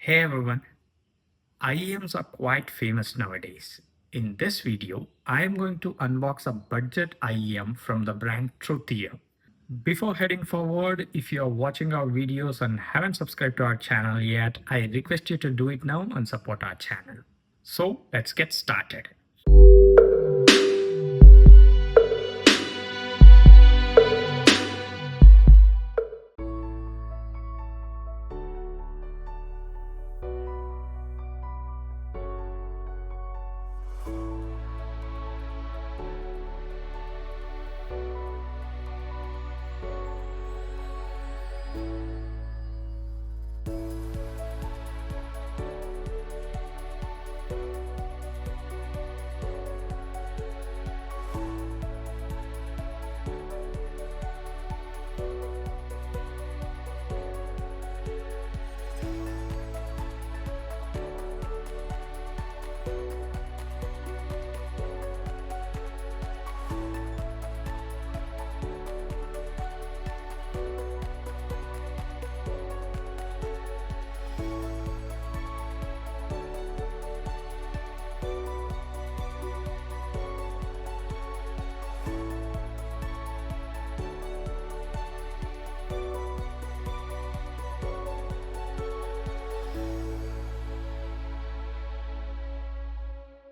Hey everyone, IEMs are quite famous nowadays. In this video, I am going to unbox a budget IEM from the brand Truthear. Before heading forward, if you are watching our videos and haven't subscribed to our channel yet, I request you to do it now and support our channel. So let's get started.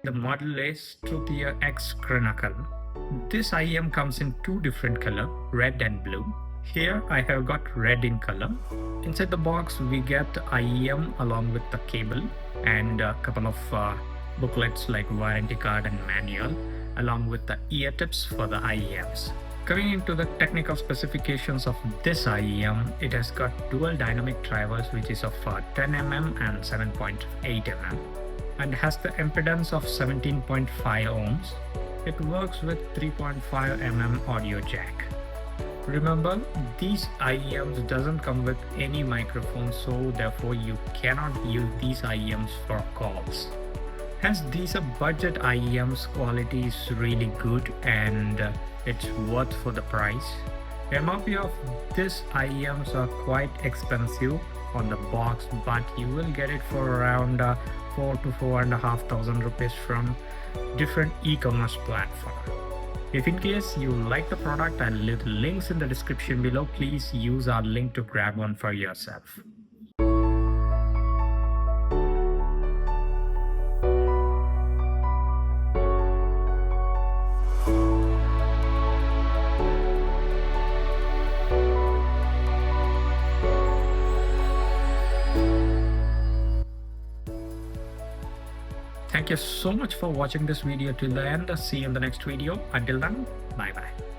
The model is Truthear X Crinacle. This IEM comes in two different colors, red and blue. Here I have got red in color. Inside the box we get the IEM along with the cable and a couple of booklets like warranty card and manual along with the ear tips for the IEMs. Coming into the technical specifications of this IEM, it has got dual dynamic drivers which is of 10 mm and 7.8 mm. and has the impedance of 17.5 ohms. It works with 3.5 mm audio jack. Remember, these IEMs doesn't come with any microphone, so therefore you cannot use these IEMs for calls. Hence, these are budget IEMs. Quality is really good and it's worth for the price. MRP of this IEMs are quite expensive on the box, but you will get it for around 4 to 4,500 rupees from different e-commerce platform. If in case you like the product, I'll leave the links in the description below. Please use our link to grab one for yourself. Thank you so much for watching this video till the end. See you in the next video. Until then, bye bye.